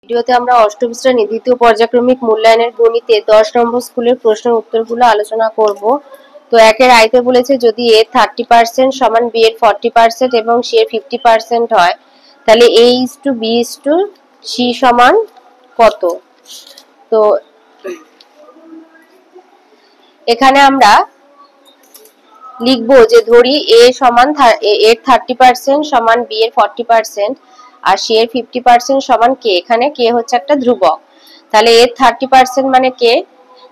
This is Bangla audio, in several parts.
ভিডিওতে আমরা অষ্টম শ্রেণী দ্বিতীয় পর্যায়ক্রমিক মূল্যায়নের গণিতে 10 নম্বর স্কুলের প্রশ্নের উত্তরগুলো আলোচনা করব। তো একের আইতে বলেছে যদি এ 30% সমান বি এর 40% এবং সি এর 50% হয় তাহলে A is to B is to C সমান কত। তো এখানে আমরা লিখবো যে ধরি এ সমান এর 30% সমান বি এর 40% আর সি এর 50% সমান কে। এখানে কে হচ্ছে একটা ধ্রুবক, তাহলে এর 30% মানে কে,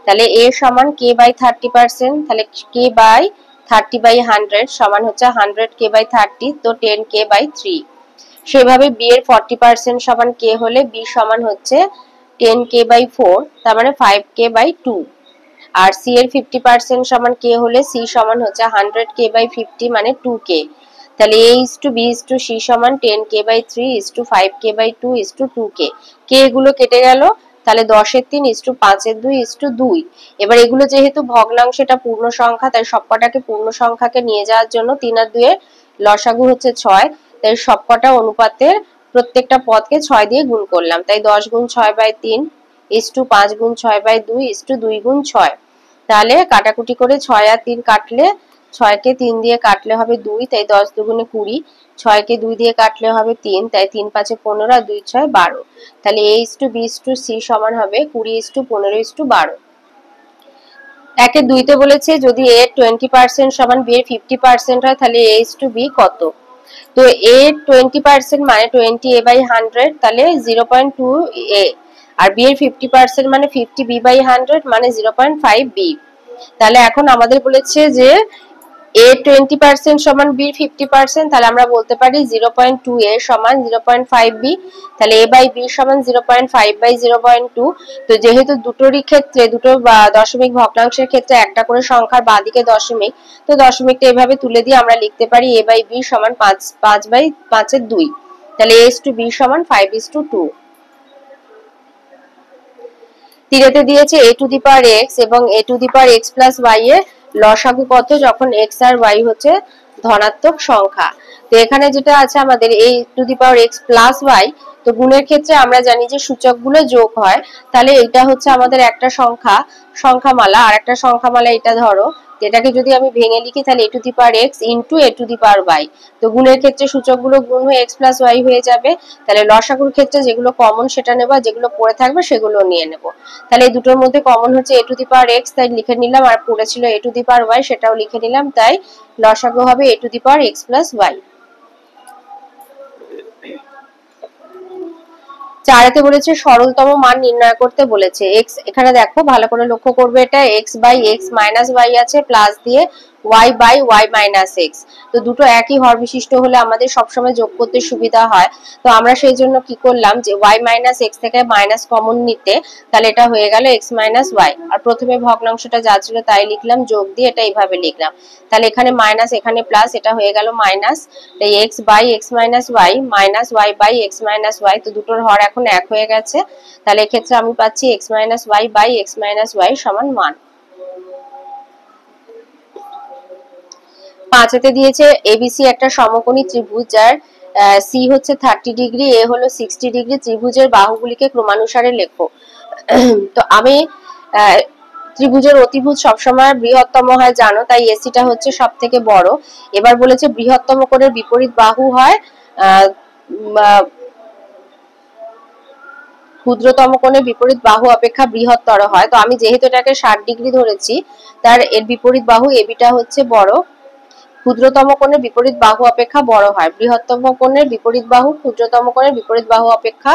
তাহলে এ সমান কে বাই 30%, তাহলে কে বাই 30/100 সমান হচ্ছে 100k/30, তো 10k/3। সেভাবে বি এর 40% সমান কে হলে বি সমান হচ্ছে 10k/4, তার মানে 5k/2। আর সি এর 50% সমান কে হলে সি সমান হচ্ছে 100k/50 মানে 2k। তাহলে a is to b is to c সমান 10k/3 is to 5k/2 is to 2k। কে এগুলো কেটে গেল, তাহলে 10 এর 3 is to 5 এর 2 is to 2। এবার এগুলো যেহেতু ভগ্নাংশ, এটা পূর্ণ সংখ্যা, তাই সবকটাকে পূর্ণ সংখ্যাকে নিয়ে যাওয়ার জন্য 3 আর 2 এর লসাগু হচ্ছে 6, তাই সবকটা অনুপাতের প্রত্যেকটা পদকে 6 দিয়ে গুণ করলাম, তাই 10 গুণ 6/3 is to 5 গুণ 6/2 is to 2 গুণ 6। তাহলে কাটাকুটি করে 6 আর 3 কাটলে, 6 কে 3 দিয়ে কাটলে হবে 2, তাই 10 দুগুণে 20, 6 কে 2 দিয়ে কাটলে হবে 3, তাই 3 5 15 আর 2 6 12। তাহলে a is to b is to c সমান হবে 20 is to 15 is to 12। একে 2 তে বলেছে যদি a এর 20% সমান b এর 50% হয় তাহলে a is to b কত। তো a এর 20% মানে 20a/100, তাহলে 0.2a, আর b এর 50% মানে 50b/100 মানে 0.5b। তাহলে এখন আমাদের বলেছে যে a 20% সমান b 50%, তাহলে আমরা বলতে পারি 0.2a সমান 0.5b, তাহলে a বাই b সমান 0.5/0.2। তো যেহেতু দুটোরই ক্ষেত্রে, দুটো দশমিক ভগ্নাংশের ক্ষেত্রে একটা করে সংখ্যার বাঁদিকে দশমিক, তো দশমিকটা এভাবে তুলে দিয়ে আমরা লিখতে পারি a বাই b সমান 5/5 তাহলে a is to b সমান 5:2। তিরেতে দিয়েছে a to the power x এবং a to the power x plus y এর লসাগু কত যখন x আর y হচ্ছে ধনাত্মক সংখ্যা। তো এখানে যেটা আছে আমাদের a to the power x plus y, তো গুণের ক্ষেত্রে আমরা জানি যে সূচকগুলো যোগ হয়, তাহলে এটা হচ্ছে আমাদের একটা সংখ্যামালা, আর একটা সংখ্যামালা এটা ধরো, এটাকে যদি আমি ভেঙে লিখি তাহলে a to the power x into a to the power y। তো গুণের ক্ষেত্রে সূচকগুলো গুণ হয়ে x প্লাস y হয়ে যাবে, তাহলে লসাগুর ক্ষেত্রে যেগুলো কমন সেটা নেব, যেগুলো পড়ে থাকবে সেগুলো নিয়ে নেব। তাহলে এই দুটোর মধ্যে কমন হচ্ছে a to the power x, তাই লিখে নিলাম, আর পড়ে ছিল a to the power y, সেটাও লিখে নিলাম, তাই লসাগু হবে a to the power x plus y। চারেতে বলেছে সরলতম মান নির্ণয় করতে বলেছে। x, এখানে দেখো ভালো করে লক্ষ্য করবে, এটা x by x minus y আছে, প্লাস দিয়ে y by y minus x। তো দুটো একই হর বিশিষ্ট হলে আমাদের সবসময় যোগ করতে সুবিধা হয়, তো আমরা সেই জন্য কি করলাম যে y মাইনাস x থেকে মাইনাস কমন নিতে, তাহলে এটা হয়ে গেল x মাইনাস y, আর প্রথমে ভগ্নাংশটা যা ছিল তাই লিখলাম, যোগ দিয়ে এটা এইভাবে লিখলাম, তাহলে এখানে মাইনাস এখানে প্লাস, এটা হয়ে গেল মাইনাস, তাই x by x minus y minus y by x minus y। তো দুটোর হর এখন এক হয়ে গেছে, তাহলে এক্ষেত্রে আমি পাচ্ছি x minus y by x minus y সমান মান। পাঁচেতে দিয়েছে এবিসি একটা সমকোণী ত্রিভুজ, যার সি হচ্ছে 30 ডিগ্রি, এ হলো 60 ডিগ্রি, ত্রিভুজের বাহুগুলিকে ক্রমানুসারে লেখো। তো আমি ত্রিভুজের অতিভুজ সবসময় বৃহত্তম হয় জানো, তাই এসিটা হচ্ছে সব থেকে বড়। এবার বলেছে বৃহত্তম কোণের বিপরীত বাহু হয় ক্ষুদ্রতম কোণের বিপরীত বাহু অপেক্ষা বৃহত্তর হয়। তো আমি যেহেতু এটাকে 60 ডিগ্রি ধরেছি, তার এর বিপরীত বাহু এবিটা হচ্ছে বড়, ক্ষুদ্রতম কোণের বিপরীত বাহু অপেক্ষা বড় হয়। বৃহত্তম কোণের বিপরীত বাহু ক্ষুদ্রতম কোণের বিপরীত বাহু অপেক্ষা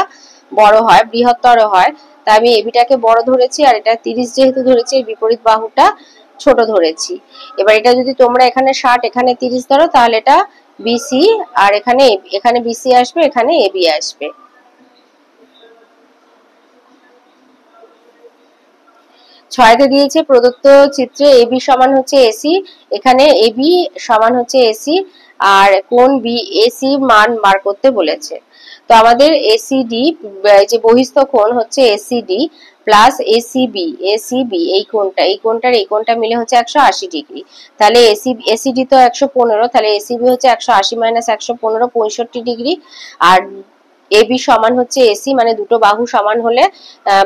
বড় হয়, বৃহত্তর হয়, তাই আমি এবিটাকে বড় ধরেছি, আর এটা 30 যেহেতু ধরেছি, এর বিপরীত বাহুটা ছোট ধরেছি। এবার এটা যদি তোমরা এখানে 60 এখানে 30 ধরো, তাহলে এটা বিসি, আর এখানে বিসি আসবে, এখানে এবি আসবে। ছয়তে দিয়েছে প্রদত্ত চিত্রে এবি সমান হচ্ছে এসি, এখানে এবি সমান হচ্ছে এসি, আর কোণ বি এসি মান বার করতে বলেছে। তো আমাদের এসিডি যে বহিস্থ কোণ হচ্ছে এসিডি প্লাস এসিবি এই কোণটা মিলে হচ্ছে 180 ডিগ্রি, তাহলে এসিডি তো 115, তাহলে এসিবি হচ্ছে 180 মাইনাস 115 65 ডিগ্রি, আর এবি সমান হচ্ছে এসি, মানে দুটো বাহু সমান হলে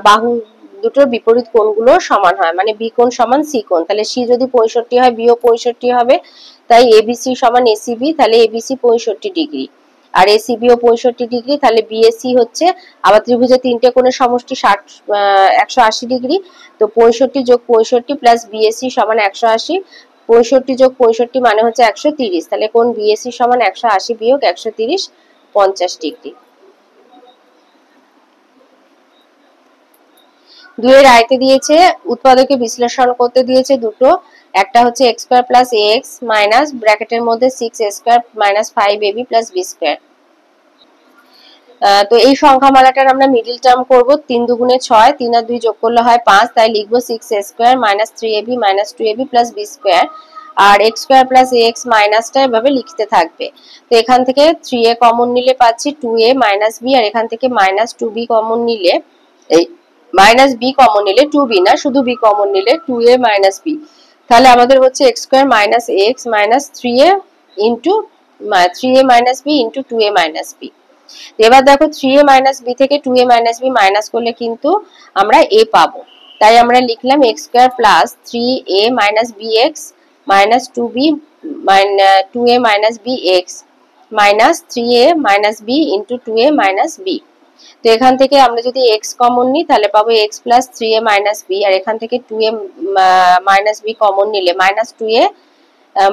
বাহু দুটোর বিপরীত কোণগুলো সমান হয়, মানে বি কোণ সমান সি কোণ। তাহলে সি যদি 65 হয়, বিও 65 হবে, তাই এবিসি সমান এসিবি, তাহলে এবিসি 65 ডিগ্রি আর এসিবিও 65 ডিগ্রি। তাহলে বিএসি হচ্ছে, আবার ত্রিভুজের তিনটে কোণের সমষ্টি 180 ডিগ্রি, তো 65 যোগ 65 প্লাস বিএসি সমান 180, 65 যোগ 65 মানে হচ্ছে 130, তাহলে কোণ বিএসি সমান 180 বিয়োগ 130, 50 ডিগ্রি। দুইয়ের আয়তে দিয়েছে, উৎপাদকে বিশ্লেষণ করতে দিয়েছে দুটো, একটা হচ্ছে এক্স স্কোয়ার প্লাস এ এক্স মাইনাস ব্র্যাকেটের মধ্যে 6a square minus 5ab plus B square. তো এই সংখ্যামালাটার আমরা মিডল টার্ম করব, 3 দুগুণে 6, 3 আর 2 যোগ করলে হয় 5, তাই লিখবো 6a square minus 3ab minus 2ab plus B square. আর এক্স স্কোয়ার প্লাস এ এক্স মাইনাসটা এভাবে লিখতে থাকবে। তো এখান থেকে 3a কমন নিলে পাচ্ছি 2a মাইনাস বি, আর এখান থেকে মাইনাস 2b কমন নিলে, এই মাইনাস বি কমন নিলে 2b না, শুধু বি কমন নিলে 2a মাইনাস বি, তাহলে আমাদের হচ্ছে x square minus A x minus 3a into 3a minus B into 2a minus B. এবার দেখো 3a মাইনাস বি থেকে 2a মাইনাস বি মাইনাস করলে কিন্তু আমরা a পাবো, তাই আমরা লিখলাম x square plus 3a minus b x minus 2b 2a minus b x minus 3a minus B into 2a minus b. তো এখান থেকে আমরা যদি x কমন নিই তাহলে পাবো x plus 3a minus B, আর এখান থেকে 2a মাইনাস বি কমন নিলে minus 2a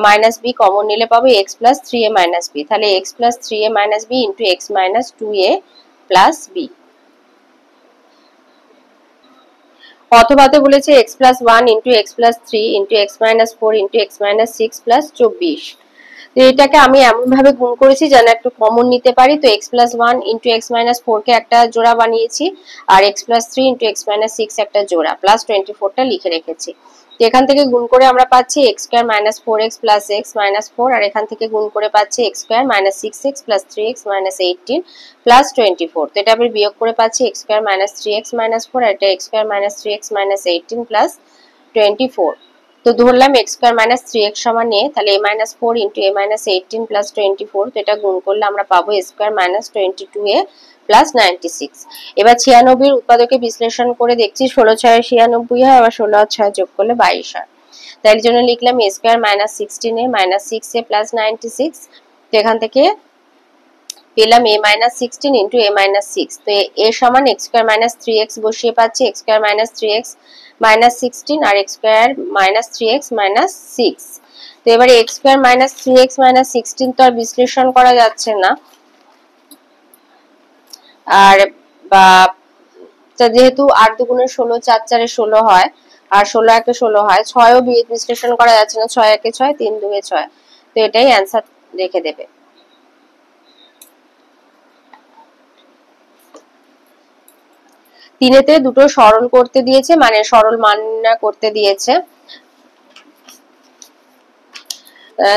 minus B common নিলে পাবো x plus 3a minus B, তাহলে x plus 3a minus B into x minus 2a plus B. অথবাতে বলেছে x plus 1 into x plus 3 into x minus 4 into x minus 6 plus 24। তো এটাকে আমি এমন ভাবে গুণ করেছি যেন একটু কমন নিতে পারি, তো x plus 1 into x minus 4 কে একটা জোড়া বানিয়েছি, আর x plus 3 into x minus 6 একটা জোড়া, প্লাস 24টা লিখে রেখেছি। তো এখান থেকে গুণ করে আমরা পাচ্ছি x square minus 4x plus x minus 4, আর এখান থেকে গুণ করে পাচ্ছি x square minus 6x plus 3x minus 18 plus 24। তো এটা আবার বিয়োগ করে পাচ্ছি x square minus 3x minus 4, আর এটা x square minus 3x minus 18 plus 24। তো ধরলাম x স্কয়ার মাইনাস 3x সমান a, তাহলে a minus 4 into a minus 18 plus 24, তো এটা গুণ করলে আমরা পাবো a square minus 22a plus 96। এবার 96 এর উৎপাদকে বিশ্লেষণ করে দেখছি 16 6 96 হয়, আবার 16 আর 6 যোগ করলে 22 হয়, তাই এর জন্য লিখলাম a square minus 16a minus 6a plus 96। তো এখান থেকে পেলাম a minus 16 into a minus 6, তো a সমান x স্কয়ার মাইনাস 3x বসিয়ে পাচ্ছি x square minus 3x minus 16 আর x square minus 3x minus 6। তো এবারে x square minus 3x minus 16 তো আর বিশ্লেষণ করা যাচ্ছে না, আর বা যেহেতু 8 দুগুণে 16 4 4 16 হয়, আর 16 1 16 হয়, 6ও বিশ্লেষণ করা যাচ্ছে না, 6 1 6 3 2 6, তো এটাই অ্যানসার রেখে দেবে। তিনেতে দুটো সরল করতে দিয়েছে, মানে সরল মান করতে দিয়েছে।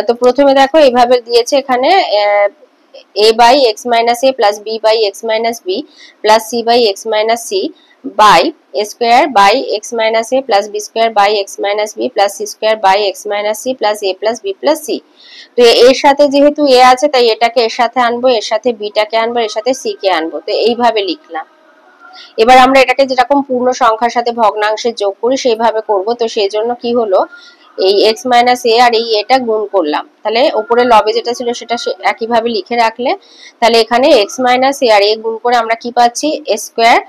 তো প্রথমে দেখো এইভাবে দিয়েছে, এখানে a by x minus a plus b by x minus b plus c by x minus c by a square by x minus a plus b square by x minus b plus c square by x minus c plus a plus b plus c। তো এর সাথে যেহেতু a আছে তাই এটাকে এর সাথে আনবো, এর সাথে b টাকে আনবো, এর সাথে c কে আনবো, তো এইভাবে লিখলাম। এবার আমরা এটাকে যেরকম পূর্ণ সংখ্যার সাথে ভগ্নাংশের যোগ করি সেইভাবে করব, তো সেই জন্য কি হলো, এই x মাইনাস a আর এই এটা গুণ করলাম, তাহলে উপরে লবে যেটা ছিল সেটা একইভাবে লিখে রাখলে, তাহলে এখানে x মাইনাস a আর a গুণ করে আমরা কি পাচ্ছি a স্কয়ার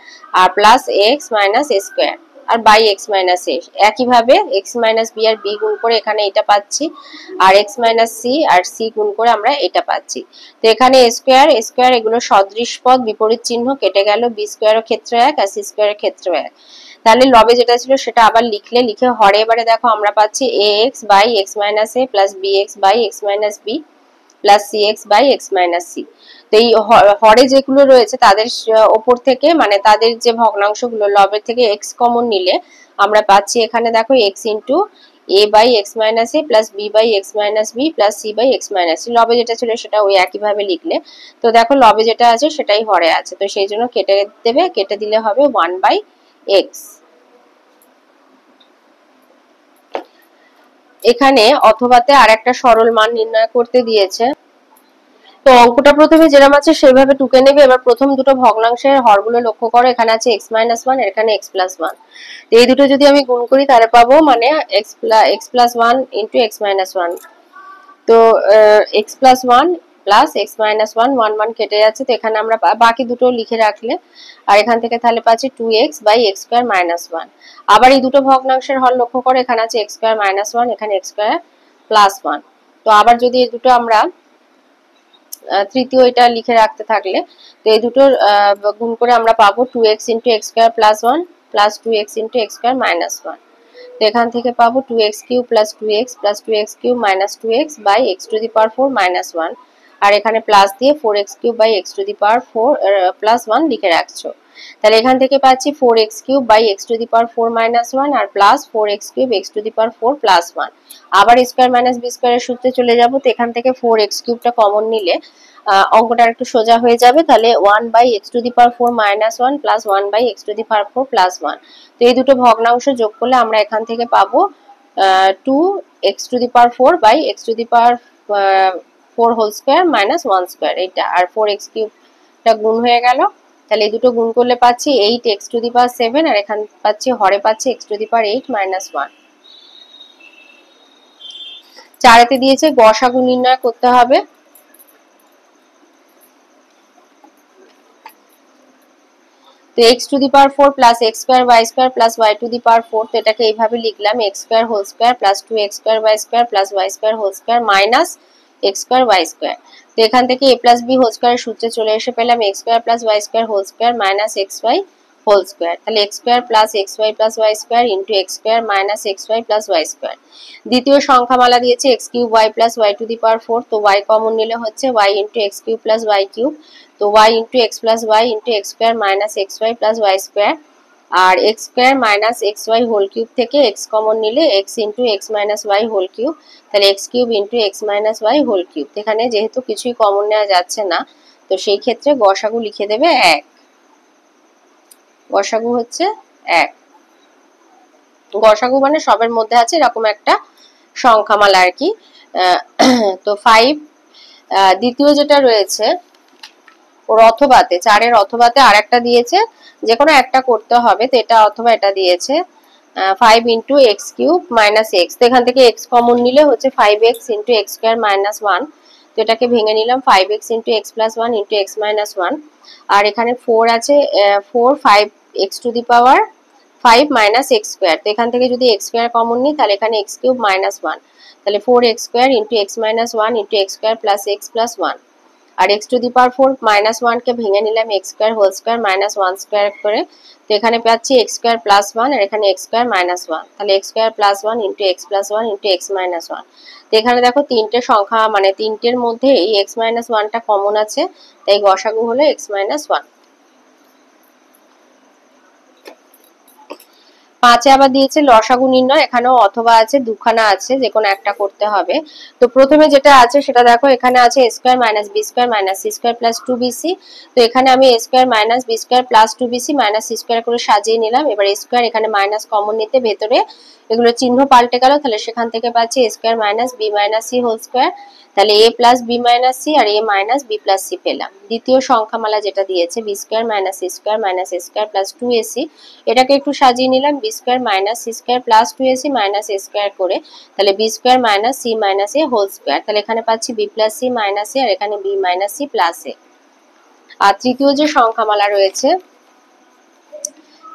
আর plus x minus a square আর বাই x মাইনাস a, একইভাবে x মাইনাস b আর b গুণ করে এখানে এটা পাচ্ছি, আর x মাইনাস c আর c গুণ করে আমরা এটা পাচ্ছি। তো এখানে a স্কয়ার এগুলো সদৃশ পদ, বিপরীত চিহ্ন কেটে গেল, b স্কয়ারের ক্ষেত্রে 1 আর c স্কয়ারের ক্ষেত্রে 1, তাহলে লবে যেটা ছিল সেটা আবার লিখে হরে এবারে দেখো আমরা পাচ্ছি ax by x minus a plus bx by x minus b plus cx by x minus c। তো এই হরে যেগুলো রয়েছে তাদের উপর থেকে, মানে তাদের যে ভগ্নাংশগুলো লবের থেকে x কমন নিলে আমরা পাচ্ছি এখানে দেখো x into a by x minus a plus b by x minus b plus c by x minus c, লবে যেটা ছিল সেটা ওই একইভাবে লিখলে। তো দেখো লবে যেটা আছে সেটাই হরে আছে, তো সেই জন্য কেটে দেবে, কেটে দিলে হবে 1 বাই x। এখানে অথবাতে আর একটা সরল মান নির্ণয় করতে দিয়েছে, তো অঙ্কটা প্রথমে যেরকম আছে সেইভাবে টুকে নেবে। এবার প্রথম দুটো ভগ্নাংশের হরগুলো লক্ষ্য করো, এখানে আছে x-1 আর এখানে x+1। তো এই দুটো যদি আমি গুণ করি তাহলে পাবো মানে x+1 ইন্টু x-1। তো x+1 প্লাস x-1 1 কেটে যাচ্ছে, তো এখানে আমরা বাকি দুটো লিখে রাখলে আর এখান থেকে তাহলে পাচ্ছি 2x/x²-1। আবার এই দুটো ভগ্নাংশের হর লক্ষ্য করো, এখানে আছে x²-1, এখানে x²+1। তো আবার যদি এই দুটো আমরা তৃতীয় এটা লিখে রাখতে থাকলে, তো এই দুটোর গুণ করে আমরা পাবো 2x × x²+1 plus 2x × x²-1। তো এখান থেকে পাবো 2x³ plus 2x plus 2x³ minus 2x by x⁴ -1। আর এখানে প্লাস দিয়ে 4x³ বাই x⁴ +1 লিখে রাখছো। তাহলে এখান থেকে পাচ্ছি 4x³ by x⁴ -1 R plus 4x³ x⁴ +1। আবার স্কয়ার মাইনাস বি স্কয়ারের সূত্রে চলে যাব। তো এখান থেকে 4x³ কমন নিলে অঙ্কটা একটু সোজা হয়ে যাবে। তাহলে 1/x⁴ -1 প্লাস 1/x⁴ +1। তো এই দুটো ভগ্নাংশ যোগ করলে আমরা এখান থেকে পাবো 2x⁴/x⁴² -1², এটা আর 4x³ গুণ হয়ে গেল। তাহলে এই দুটো গুণ করলে পাচ্ছি 8x⁷ আর এখানে পাচ্ছি হরে পাচ্ছি x⁸ -1। চারেতে দিয়েছে গসাগু নির্ণয় করতে হবে। তো x⁴ plus x² plus y⁴, তো এটাকে এইভাবে লিখলাম x² plus 2x² plus y² minus x²। তো এখান থেকে a প্লাস b হোল সূত্রে চলে এসে পেলাম x² plus y² minus xy whole. তাহলে x² plus xy plus y² into x² minus xy plus y²। দ্বিতীয় সংখ্যামালা দিয়েছে x³ y প্লাস y⁴, তো y কমন নিলে হচ্ছে y into x³ plus y³। তো y into x plus y into x² minus xy plus y²। আর x² minus xy whole cube থেকে x কমন নিলে x into x minus y whole cube, তাহলে x³ into x minus y whole cube. এখানে যেহেতু কিছুই কমন নেওয়া যাচ্ছে না, তো সেই ক্ষেত্রে গসাগু লিখে দেবে 1। গসাগু হচ্ছে 1। গসাগু মানে সবের মধ্যে আছে এরকম একটা সংখ্যামালা আর কি। তো 5 দ্বিতীয় যেটা রয়েছে ওর অথবাতে 4-এর অথবাতে আর একটা দিয়েছে, যে কোনো একটা করতে হবে। তো এটা অথবা এটা দিয়েছে 5 ইন্টু x³ মাইনাস x। তো এখান থেকে x কমন নিলে হচ্ছে 5x ইন্টু x² মাইনাস 1। তো এটাকে ভেঙে নিলাম 5x into x plus 1 into x minus 1। আর এখানে 4 আছে, 4 5x⁵ মাইনাস x²। তো এখান থেকে যদি x² কমন নিই তাহলে এখানে x³ মাইনাস 1, তাহলে 4x² into x minus 1 into x² plus x plus 1। আর x⁴ মাইনাস 1 কে ভেঙে নিলাম x² হোল স্কয়ার মাইনাস 1² করে। তো এখানে পাচ্ছি x² প্লাস 1 আর এখানে x² মাইনাস 1, তাহলে x² plus 1 into x plus 1 into x minus 1। তো এখানে দেখো তিনটে সংখ্যা মানে তিনটের মধ্যে এই x মাইনাস 1টা কমন আছে, তাই গসাগু হলো x মাইনাস 1। 5-এ আবার দিয়েছে লসাগু নির্ণয়, এখানেও অথবা আছে, দুখানা আছে, যে কোনো একটা করতে হবে। তো প্রথমে যেটা আছে সেটা দেখো, এখানে আছে a² minus b² minus c² plus 2bc। তো এখানে আমি a² minus b² plus 2bc minus c² করে সাজিয়ে নিলাম। এবার a² এখানে মাইনাস কমন নিতে ভেতরে এগুলো চিহ্ন পাল্টে গেল, তাহলে সেখান থেকে পাচ্ছি a² minus b minus c whole square. তাহলে a plus b minus c আর a minus b plus c পেলাম। দ্বিতীয় সংখ্যামালা যেটা দিয়েছে b² minus c² minus a² plus 2ac, এটাকে একটু সাজিয়ে নিলাম b² minus c² plus 2ac minus a² করে, তাহলে b² minus c minus a whole square. তাহলে এখানে পাচ্ছি b plus c minus a আর এখানে b minus c plus a। আর তৃতীয় যে সংখ্যামালা রয়েছে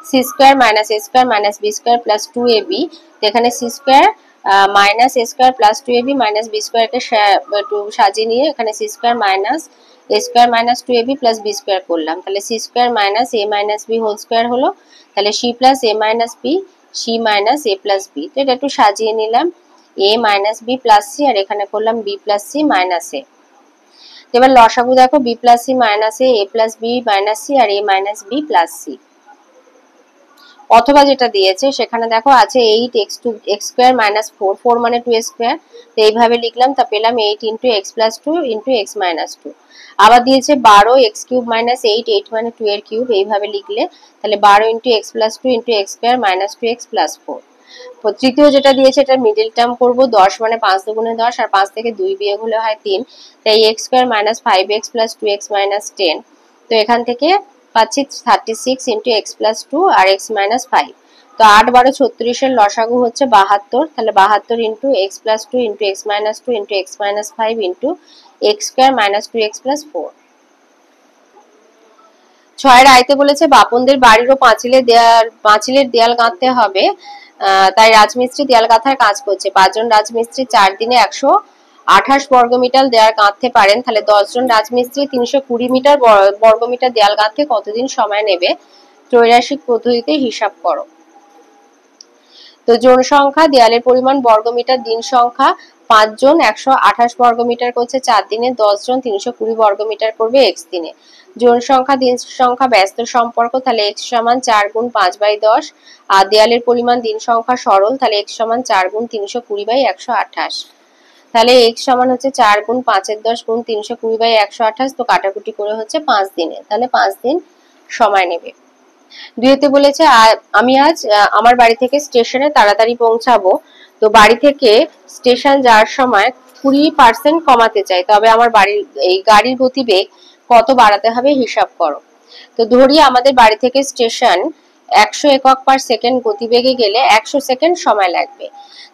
c² minus a² minus b² plus 2ab, এখানে c² minus a² plus 2ab minus b² কে একটু সাজিয়ে নিয়ে এখানে c² minus a² minus 2ab plus b² করলাম, তাহলে c² minus a minus b whole square হলো। তাহলে c plus a minus b, c minus a plus b। তো এটা একটু সাজিয়ে নিলাম a minus b plus c আর এখানে করলাম b plus c minus a। এবার লসাগু দেখো b plus c minus a plus b minus c আর a minus b plus c। অথবা যেটা দিয়েছে সেখানে দেখো আছে 8x² মাইনাস 4 মানে 2² তো এইভাবে লিখলাম, তা পেলাম 8 into x plus 2 into x minus 2। আবার দিয়েছে 12x³ মাইনাস 8 মানে 2 এর কিউব, এইভাবে লিখলে তাহলে 12 into x plus 2 into x square minus 2x plus 4। তৃতীয় যেটা দিয়েছে এটা মিডল টার্ম করবো 10 মানে 5 দুগুণে 10 আর 5 থেকে 2 বিয়োগ হলে হয় 3, তাই x square minus 5x plus 2x minus 10। তো এখান থেকে পাচ্ছি 36 ইন্টু x প্লাস 2 আর x মাইনাস 5। তো 8 12 36 এর লসাগু হচ্ছে 72, তাহলে 72 into x plus 2 into x minus 2 into x minus 5 into x square minus 2x plus 4। 6 এর আয়তে বলেছে বাপনদের বাড়ির ও পাঁচিলের দেয়াল গাঁথতে হবে, তাই রাজমিস্ত্রি দেয়াল গাঁথার কাজ করছে। 5 জন রাজমিস্ত্রি 4 দিনে 128 বর্গমিটার দেয়াল গাঁথতে পারেন, তাহলে 10 জন রাজমিস্ত্রি 320 মিটার বর্গমিটার দেয়াল গাঁথতে কতদিন সময় নেবে? ত্রৈরাশিক পদ্ধতিতে হিসাব করো। তো জন সংখ্যা, দেয়ালের পরিমাণ, বর্গমিটার, দিন সংখ্যা। 5 জন 128 বর্গমিটার করছে 4 দিনে, 10 জন 320 বর্গমিটার করবে x দিনে। জন সংখ্যা, দিন সংখ্যা ব্যস্ত সম্পর্ক, তাহলে x সমান 4 গুণ 5/10, আর দেয়ালের পরিমাণ, দিন সংখ্যা সরল, তাহলে x সমান 4 গুণ 320/128। তাহলে x সমান হচ্ছে 4 গুণ 5/10 গুণ 320/128। তো কাটাকুটি করে হচ্ছে 5 দিনে, তাহলে 5 দিন সময় নেবে। দুইতে বলেছে আমি আজ আমার বাড়ি থেকে স্টেশনে তাড়াতাড়ি পৌঁছাবো, তো বাড়ি থেকে স্টেশন যাওয়ার সময় 20% কমাতে চাই, তবে আমার গাড়ির গতিবেগ কত বাড়াতে হবে হিসাব করো। তো ধরি আমাদের বাড়ি থেকে স্টেশন 100 একক পার সেকেন্ড গতিবেগে গেলে 100 সেকেন্ড সময় লাগবে।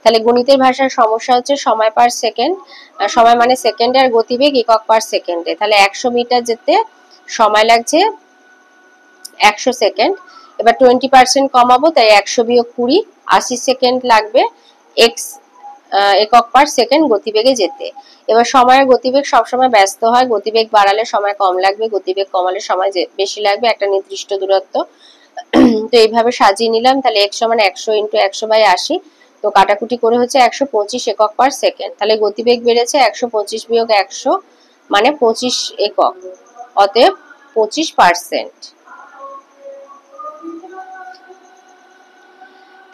তাহলে গণিতের ভাষার সমস্যা হচ্ছে সময় পার সেকেন্ড, সময় মানে সেকেন্ডে, আর গতিবেগ একক পার সেকেন্ডে। তাহলে 100 মিটার যেতে সময় লাগছে 100 সেকেন্ড। এবার 20% কমাবো, তাই 100 বিয়োগ 20, 80 সেকেন্ড লাগবে x একক পার সেকেন্ড গতিবেগে যেতে। এবার সময়ের গতিবেগ সবসময় ব্যস্ত হয়, গতিবেগ বাড়ালে সময় কম লাগবে, গতিবেগ কমালে সময় বেশি লাগবে একটা নির্দিষ্ট দূরত্ব। তো এইভাবে সাজিয়ে নিলাম। তাহলে x সমান 100 ইন্টু 100/80। তো কাটাকুটি করে হচ্ছে 125 একক পার সেকেন্ড। তাহলে গতিবেগ বেড়েছে 125 বিয়োগ 100 মানে 25 একক, অতএব 25%।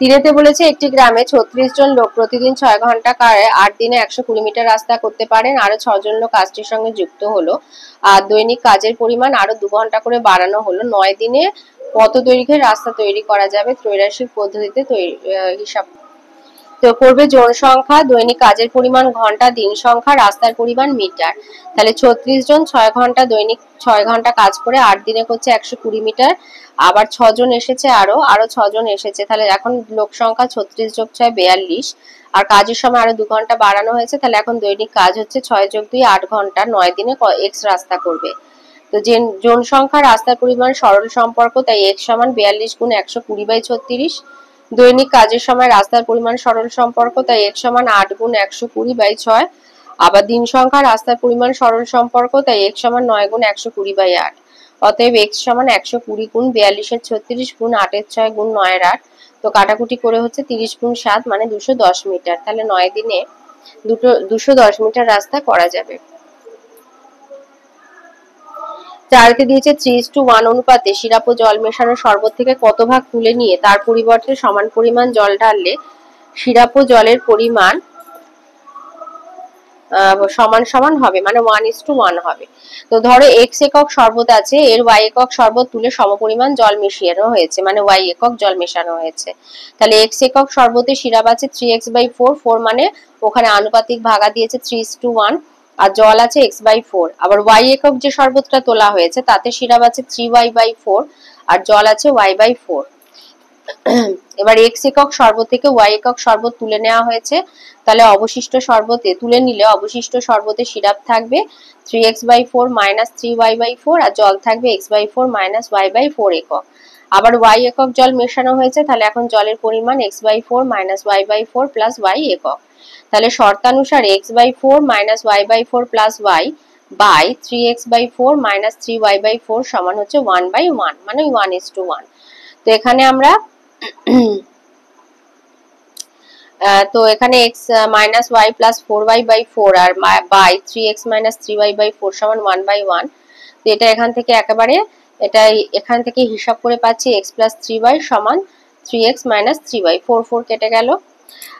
তিনেতে বলেছে একটি গ্রামে 36 জন লোক প্রতিদিন 6 ঘন্টা কারে 8 দিনে 120 মিটার রাস্তা করতে পারেন। আরো 6 জন লোক কাজটির সঙ্গে যুক্ত হলো, আর দৈনিক কাজের পরিমাণ আরো 2 ঘন্টা করে বাড়ানো হলো। 9 দিনে কত দৈর্ঘ্যের রাস্তা তৈরি করা যাবে? ত্রৈরাশিক পদ্ধতিতে হিসাব তো করবে। জন সংখ্যা, দৈনিক কাজের পরিমাণ ঘন্টা, দিন সংখ্যা, রাস্তার পরিমাণ মিটার। তাহলে 36 জন 6 ঘন্টা দৈনিক 6 ঘন্টা কাজ করে 8 দিনে করছে 120 মিটার। আবার 6 জন এসেছে, আরো 6 জন এসেছে। তাহলে এখন লোক সংখ্যা 36 যোগ 6 42, আর কাজের সময় আরো 2 ঘন্টা বাড়ানো হয়েছে। তাহলে এখন দৈনিক কাজ হচ্ছে 6 যোগ 2 8 ঘন্টা, 9 দিনে x রাস্তা করবে। তো জন সংখ্যা, রাস্তার পরিমাণ সরল সম্পর্ক, তাই x সমান 42 গুণ 120/36। দৈনিক কাজের সময় রাস্তার পরিমাণ সরল সম্পর্ক, তাই x সমান 8 গুণ 120/6। আবার দিন সংখ্যা, রাস্তার পরিমাণ সরল সম্পর্ক, তাই x সমান 9 গুণ 120/8। অতএব x সমান 120 গুণ 42 এর 36 গুণ 8 এর 6 গুণ 9 এর 8। তো কাটাকুটি করে হচ্ছে 30 গুণ 7 মানে 210 মিটার। তাহলে 9 দিনে 210 মিটার রাস্তা করা যাবে। চারতে দিয়েছে 3:1 অনুপাতে সিরাপ ও জল মেশানো শরবত থেকে কত ভাগ তুলে নিয়ে তার পরিবর্তে সমান পরিমাণ জল ঢাললে সিরাপ ও জলের পরিমাণ সমান সমান হবে, মানে 1:1 হবে। তো ধরো x একক শরবত আছে, এর y একক শরবত তুলে সমপরিমাণ জল মিশিয়ে হয়েছে, মানে y একক জল মেশানো হয়েছে। তাহলে x একক শরবতে সিরাপ আছে 3x/4, 4 মানে ওখানে আনুপাতিক ভাগা দিয়েছে 3:1, আর জল আছে x/4। আবার y একক যে শরবতটা তোলা হয়েছে তাতে সিরাপ আছে 3y/4 আর জল আছে y/4। এবার x একক শরবত থেকে y একক শরবত তুলে নেওয়া হয়েছে, তাহলে অবশিষ্ট শরবতে তুলে নিলে অবশিষ্ট শরবতে সিরাপ থাকবে 3x/4 মাইনাস 3y/4 আর জল থাকবে x/4 মাইনাস y/4 একক। আবার y একক জল মেশানো হয়েছে, তাহলে এখন জলের পরিমাণ x/4 minus y/4 plus y একক। তাহলে শর্তানুসারে x/4 minus y/4 plus y by 3x/4 minus 3y/4 সমান হচ্ছে 1/1, মানে 1:1। তো এখানে আমরা তো এখানে x minus y plus 4y/4 আর বাই 3x মাইনাস 3y/4 সমান 1/1। তো এটা এখান থেকে একেবারে এখান থেকে হিসাব করে পাচ্ছি x প্লাস 3y সমান 3x মাইনাস 3y। 4 কেটে গেল।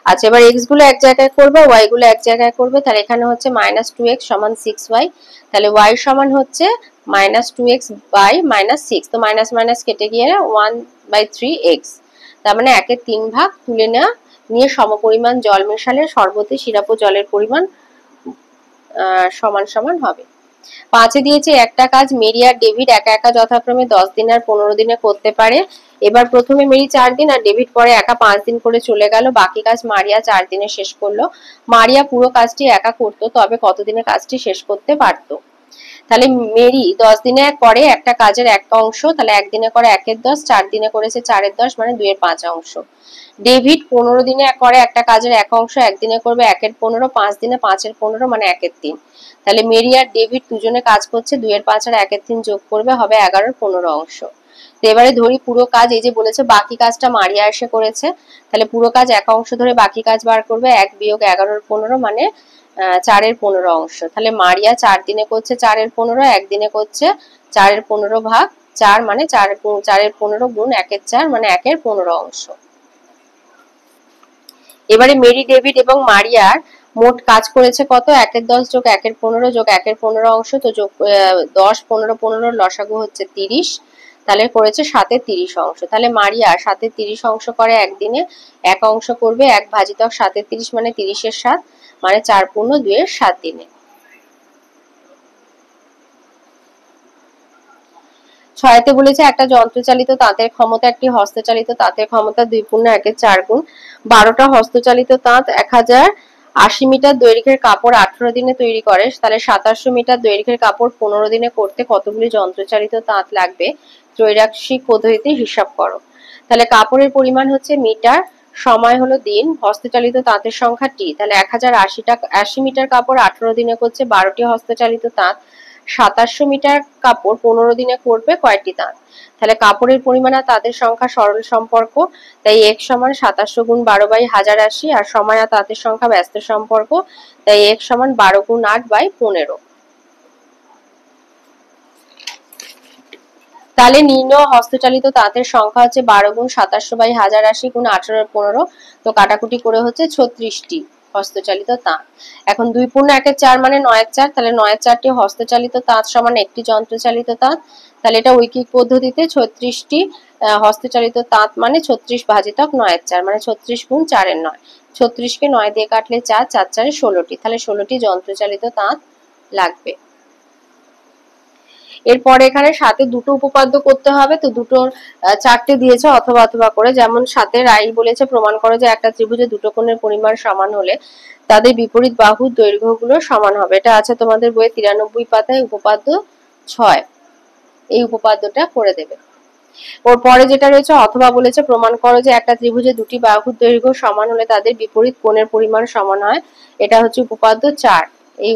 আচ্ছা, এবার x গুলো এক জায়গায় করবে, y গুলো এক জায়গায় করবে। তাহলে এখানে হচ্ছে মাইনাস 2x সমান 6y। তাহলে y সমান হচ্ছে মাইনাস 2x বাই মাইনাস 6। তো মাইনাস মাইনাস কেটে গিয়ে 1/3x। তার মানে 1/3 ভাগ তুলে নিয়ে সমপরিমাণ জল মেশালে শরবতে সিরাপ ও জলের পরিমাণ সমান সমান হবে। 5 দিয়েছে একটা কাজ মেরি আর ডেভিড একা একা যথাক্রমে 10 দিন আর 15 দিনে করতে পারে। এবার প্রথমে মেরি 4 দিন আর ডেভিড পরে একা 5 দিন করে চলে গেল, বাকি কাজ মারিয়া 4 দিনে শেষ করলো। মারিয়া পুরো কাজটি একা করতো, তবে কতদিনে কাজটি শেষ করতে পারতো? তাহলে মেরি 10 দিনে করে একটা কাজের এক অংশ, তাহলে একদিনে করে 1/10, 4 দিনে করেছে 4/10 মানে 2/5 অংশ। ডেভিড 15 দিনে করে একটা কাজের এক অংশ, একদিনে করবে 1/15, 5 দিনে 5/15 মানে 1/3। তাহলে মেরি আর ডেভিড দুজনে কাজ করছে, 2/5 আর 1/3 যোগ করবে হবে 11/15 অংশ। তো এবারে ধরি পুরো কাজ, এই যে বলেছে বাকি কাজটা মারিয়া এসে করেছে, তাহলে পুরো কাজ এক অংশ ধরে বাকি কাজ বার করবে, 1 বিয়োগ 11/15 মানে 4/15 অংশ। তাহলে মারিয়া 4 দিনে করছে 4/15, একদিনে করছে 4/15 ভাগ 4 মানে 4/15 গুণ 1/4 মানে 1/15 অংশ। এবারে মেরি, ডেভিড এবং মারিয়ার মোট কাজ করেছে কত? 1/10 যোগ 1/15 যোগ 1/15 অংশ, তো যোগ 10, 15, 15 লসাগু হচ্ছে 30, তাহলে করেছে 7/30 অংশ। তাহলে মারিয়া 7/30 অংশ করে একদিনে, এক অংশ করবে 1 ভাজিতক 7/30 মানে 30/7 মানে 4×2 দিনে। 6তে বলেছে একটা যন্ত্রচালিত তাঁতের ক্ষমতা একটি হস্তচালিত তাঁতের ক্ষমতা 2×1/4 গুণ। 12টা হস্তচালিত তাঁত 1080 মিটার দৈর্ঘ্যের কাপড় 18 দিনে তৈরি করে, তাহলে 2700 মিটার দৈর্ঘ্যের কাপড় 15 দিনে করতে কতগুলি যন্ত্রচালিত তাঁত লাগবে? ত্রৈরাক্ষিক পদ্ধতিতে হিসাব করো। তাহলে কাপড়ের পরিমাণ হচ্ছে মিটার, সময় হলো দিন, হস্তচালিত তাঁতের সংখ্যা টি। তাহলে 1080 মিটার কাপড় 18 দিনে করছে 12টি হস্তচালিত তাঁত, 2700 মিটার কাপড় 15 দিনে করবে কয়টি তাঁত? তাহলে কাপড়ের পরিমাণ আর তাঁতের সংখ্যা সরল সম্পর্ক, তাই x সমান 2700 গুণ 12/1080, আর সময় আর তাঁতের সংখ্যা ব্যস্ত সম্পর্ক, তাই x সমান 12 গুণ 8/15। তাহলে নির্ণয় হস্তচালিত তাঁতের সংখ্যা হচ্ছে 12 গুণ 2700/1080 গুণ 18/15, তো কাটাকুটি করে হচ্ছে 36টি হস্তচালিত তাঁত। এখন 2×1/4 মানে 9/4, তাহলে 9/4টি হস্তচালিত তাঁত সমান একটি যন্ত্রচালিত তাঁত। তাহলে এটা ঐকিক পদ্ধতিতে 36টি হস্তচালিত তাঁত মানে 36 ভাজিতক 9/4 মানে 36 গুণ 4/9। 36কে 9 দিয়ে কাটলে 4, 4 4 16টি, তাহলে 16টি যন্ত্রচালিত তাঁত লাগবে। এরপরে এখানে 7-এ দুটো উপপাদ্য করতে হবে, তো দুটোর 4টে দিয়েছে অথবা অথবা করে। যেমন 7-এ রাই বলেছে প্রমাণ করো যে একটা ত্রিভুজে দুটো কোণের পরিমাণ সমান হলে তাদের বিপরীত বাহুর দৈর্ঘ্যগুলো সমান হবে। এটা আছে তোমাদের বইয়ে 93 পাতায় উপপাদ্য 6, এই উপপাদ্যটা করে দেবে। ওর পরে যেটা রয়েছে অথবা বলেছে প্রমাণ করো যে একটা ত্রিভুজে দুটি বাহুর দৈর্ঘ্য সমান হলে তাদের বিপরীত কোণের পরিমাণ সমান হয়। এটা হচ্ছে উপপাদ্য 4, এই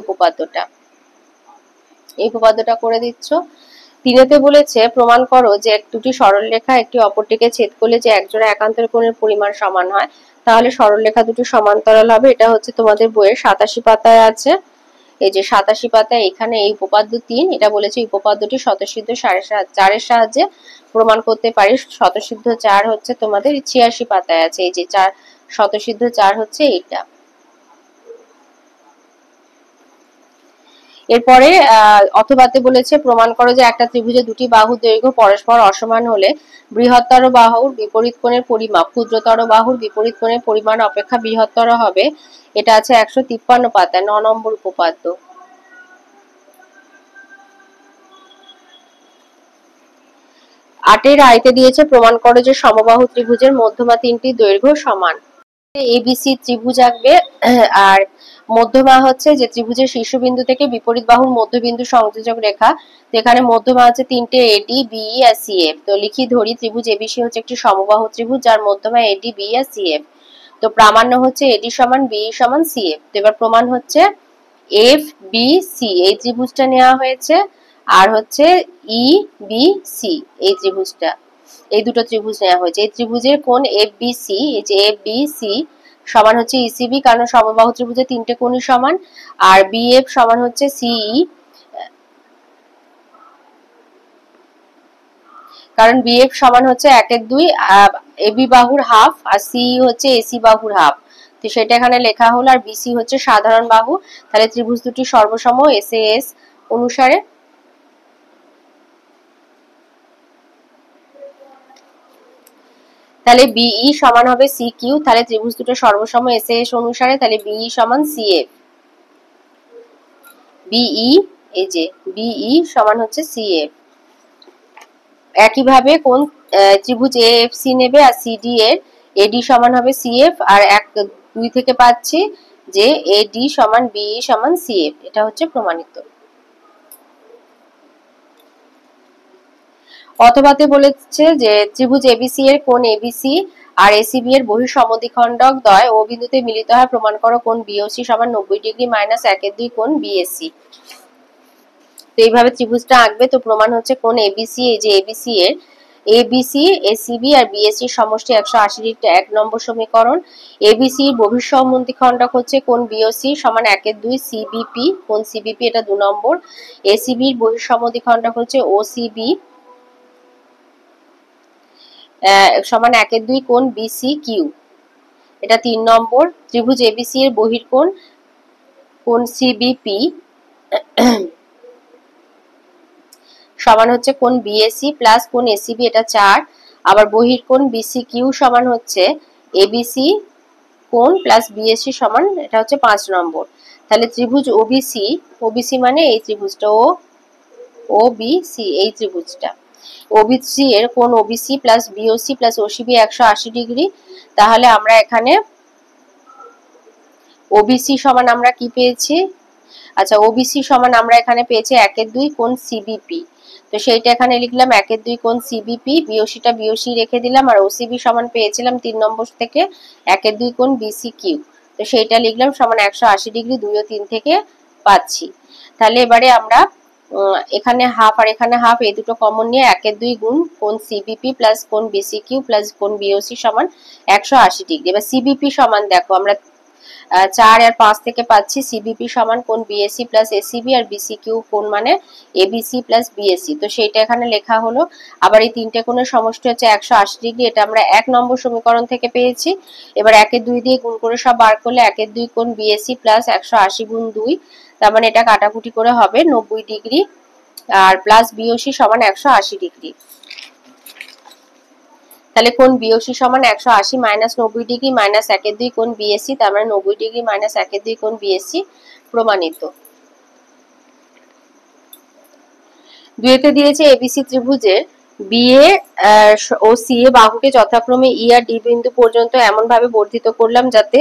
উপপাদ্যটা করে দিচ্ছ। 3-তে বলেছে প্রমাণ করো যে দুটি সরলরেখা একটি অপরটিকে ছেদ করলে যে একজোড়া একান্তর কোণের পরিমাণ সমান হয়, তাহলে সরলরেখা দুটি সমান্তরাল হবে। এটা হচ্ছে তোমাদের বইয়ে 87 পাতায় আছে, এই যে 87 পাতায় এখানে এই উপপাদ্য 3। এটা বলেছে উপপাদ্যটি স্বতঃসিদ্ধ 4-এর সাহায্যে প্রমাণ করতে পারি। স্বতঃসিদ্ধ 4 হচ্ছে তোমাদের 86 পাতায় আছে, এই যে 4 স্বতঃসিদ্ধ 4 হচ্ছে এইটা। এরপরে অথবাতে বলেছে প্রমাণ করো যে একটা ত্রিভুজে দুটি বাহুর দৈর্ঘ্য পরস্পর অসমান হলে বৃহত্তর বাহুর বিপরীত কোণের পরিমাপ ক্ষুদ্রতর বাহুর বিপরীত কোণের পরিমাণ অপেক্ষা বৃহত্তর হবে। এটা আছে 153 পাতায়, 9 নম্বর উপপাদ্য। 8-এর আয়তে দিয়েছে প্রমাণ করো যে সমবাহু ত্রিভুজের মধ্যমা তিনটি দৈর্ঘ্য সমান। এবিসি ত্রিভুজ আঁকবে, আর মধ্যমা হচ্ছে যে ত্রিভুজের শীর্ষবিন্দু থেকে বিপরীত বাহুর মধ্যবিন্দু সংযোজক রেখা। এখানে মধ্যমা আছে 3টে এডি, বিই আর সিএফ। তো লিখি ধরি ত্রিভুজ এবিসি হচ্ছে একটি সমবাহু ত্রিভুজ যার মধ্যমা এডি, বি আর সিএফ। তো প্রামাণ্য হচ্ছে এডি সমান বিই সমান সিএফ। তো এবার প্রমাণ হচ্ছে এফ বি সি এই ত্রিভুজটা নেওয়া হয়েছে, আর হচ্ছে ই বি সি এই ত্রিভুজটা, এই দুটো ত্রিভুজ নেওয়া হয়েছে। এই ত্রিভুজের কোণ এফবিসি, এই যে এফবিসি সমান হচ্ছে ইসিবি, কারণ সমবাহু ত্রিভুজে তিনটে কোণই সমান, আর বিএফ সমান হচ্ছে সিই, কারণ বিএফ সমান হচ্ছে 1/2, এবি বাহুর হাফ, আর সিই হচ্ছে এসি বাহুর হাফ। তো সেটা এখানে লেখা হলো, আর বিসি হচ্ছে সাধারণ বাহু। তাহলে ত্রিভুজ দুটি সর্বসম এসএস অনুসারে। তাহলে বিই সমান হবে সি কিউ, তাহলে ত্রিভুজ দুটো সর্বসম এসএস অনুসারে, তাহলে বিই সমান সিএফ। বিই এই যে বিই সমান হচ্ছে সিএফ। একইভাবে কোন ত্রিভুজ এএফসি নেবে আর সিডি এর এডি সমান হবে সিএফ, আর 2 থেকে পাচ্ছি যে এডি সমান বিই সমান সিএফ। এটা হচ্ছে প্রমাণিত। অথবাতে বলেছে যে ত্রিভুজ এবিসি এর কোণ এবিসি আর এসিবি এর বহিঃ সমদ্বিখণ্ডক দ্বয় ও বিন্দুতে মিলিত হয়, প্রমাণ করো কোণ বিওসি সমান 90 ডিগ্রি মাইনাস 1/2 কোণ বিএসি। তো এইভাবে ত্রিভুজটা আঁকবে। তো প্রমাণ হচ্ছে কোণ এবিসি, এই যে এবিসি এর এবিসি এসিবি আর বিএসি সমষ্টি 180 ডিগ্রি, 1 নম্বর সমীকরণ। এবিসি এর বহিঃ সমদ্বিখণ্ডক হচ্ছে কোণ বিওসি সমান 1/2 সিবিপি, কোণ সিবিপি এটা 2 নম্বর। এসিবি এর বহিঃ সমদ্বিখণ্ডক হচ্ছে ওসিবি সমান 1/2 কোণ বিসি কিউ, এটা 3 নম্বর। ত্রিভুজ এবিসি এর বহির্কোণ কোণ সিবিপি সমান হচ্ছে কোণ বিএসি প্লাস কোণ এসিবি, এটা 4। আবার বহির্কোণ বিসি কিউ সমান হচ্ছে এবিসি কোণ প্লাস বিএসি সমান, এটা হচ্ছে 5 নম্বর। তাহলে ত্রিভুজ ওবিসি, ওবিসি মানে এই ত্রিভুজটা, ওবিসি এই ত্রিভুজটা, ওবিসি এর কোণ OBC plus BOC plus OCB 180 degree. তাহলে আমরা এখানে ওবিসি সমান আমরা কি পেয়েছি, আচ্ছা ওবিসি সমান আমরা এখানে পেয়েছি 1/2 কোণ সিবিপি। তো সেইটা এখানে লিখলাম 1/2 কোণ সিবিপি, বিওসিটা বিওসি রেখে দিলাম, আর ওসিবি সমান পেয়েছিলাম 3 নম্বর থেকে 1/2 কোণ বিসি কিউ। তো সেইটা লিখলাম সমান 180 ডিগ্রি, 2 ও 3 থেকে পাচ্ছি। তাহলে এবারে আমরা এখানে হাফ আর এখানে হাফ, এই দুটো কমন নিয়ে 1/2 গুণ কোণ সিবিপি প্লাস কোণ বিসি কিউ প্লাস কোণ বিওসি সমান 180 ডিগ্রি। এবার সিবিপি সমান দেখো আমরা 4 আর 5 থেকে পাচ্ছি সিবিপি সমান কোণ বিএসি প্লাস এসিবি, আর বিসি কিউ কোণ মানে এবিসি প্লাস বিএসি। তো সেইটা এখানে লেখা হলো। আবার এই তিনটে কোণের সমষ্টি হচ্ছে 180 ডিগ্রি, এটা আমরা 1 নম্বর সমীকরণ থেকে পেয়েছি। এবার 1/2 দিয়ে গুণ করে সব বার করলে 1/2 কোণ বিএসি প্লাস 180 গুণ 2, তার মানে এটা কাটাকুটি করে হবে 90 ডিগ্রি, আর প্লাস বিওসি সমান 180 ডিগ্রি। তাহলে কোণ বিওসি সমান 180 মাইনাস 90 ডিগ্রি মাইনাস 1/2 কোণ বিএসি, তার মানে 90 ডিগ্রি মাইনাস 1/2 কোণ বিএসি প্রমাণিত। দুইতে দিয়েছে এবিসি ত্রিভুজের বিএ ও সিএ বাহুকে যথাক্রমে ই আর ডি বিন্দু পর্যন্ত এমন ভাবে বর্ধিত করলাম যাতে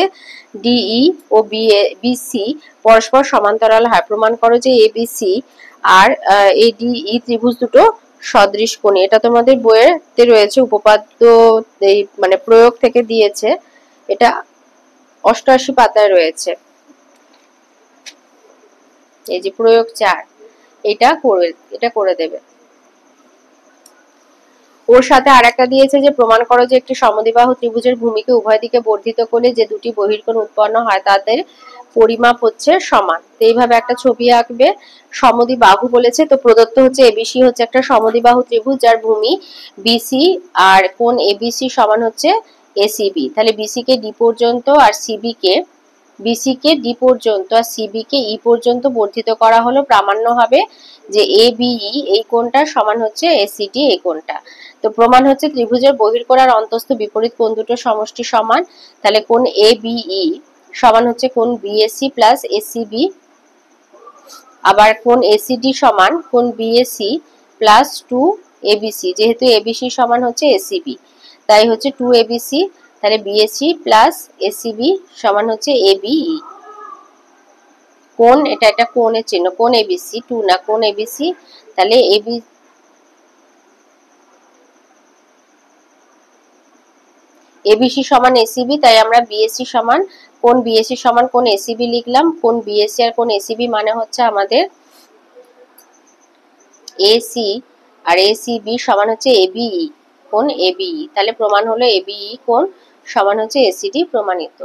ডিই ও বিসি পরস্পর সমান্তরাল হয়, প্রমাণ করো যে এবিসি আর এডিই ত্রিভুজ দুটো সদৃশ কোণী। এটা তোমাদের বইয়েতে রয়েছে, উপপাদ্য এই মানে প্রয়োগ থেকে দিয়েছে, এটা 88 পাতায় রয়েছে। এই যে প্রয়োগ 4, এটা করে দেবে। ওর সাথে আরেকটা দিয়েছে যে প্রমাণ করো যে একটি সমদ্বিবাহু ত্রিভুজের ভূমিকে উভয় দিকে বর্ধিত করলে যে দুটি বহির্কোণ উৎপন্ন হয় তাদের পরিমাপ হচ্ছে সমান। তো এইভাবে একটা ছবি আঁকবে। সমদ্বিবাহু বলেছে, তো প্রদত্ত হচ্ছে এবিসি হচ্ছে একটা সমদ্বিবাহু ত্রিভুজ যার ভূমি বিসি আর কোণ এবিসি সমান হচ্ছে এসিবি। তাহলে বিসি কে ডি পর্যন্ত আর সিবি কে ডি পর্যন্ত আর সিবি কে ই পর্যন্ত বর্ধিত করা হলো, প্রামাণ্য হবে যে এবিই এই কোণটা সমান হচ্ছে এসিডি এই কোণটা। তো প্রমাণ হচ্ছে ত্রিভুজের বহির্কোণ আর অন্তস্থ বিপরীত কোণ দুটোর সমষ্টি সমান। তাহলে কোণ এবিই সমান হচ্ছে কোণ বিএসি প্লাস এসিবি, আবার কোণ এসিডি সমান কোণ বিএসি প্লাস 2 এবিসি, যেহেতু এবিসি সমান হচ্ছে এসিবি তাই হচ্ছে 2 এবিসি। তাহলে বিএসি প্লাস এসিবি সমান হচ্ছে এবিই। কোণ এটা কোণের চিহ্ন, কোণ এবিসি, 2 না, কোণ এবিসি। তাহলে এবিসি সমান এসিবি, তাই আমরা বিএসি সমান কোণ বিএসি সমান কোণ এসিবি লিখলাম। কোণ বিএসি আর কোণ এসিবি মানে হচ্ছে আমাদের এসি, আর এসিবি সমান হচ্ছে এবিই, কোণ এবিই। তাহলে প্রমাণ হলো এবিই কোণ সমান হচ্ছে এসিডি, প্রমাণিত।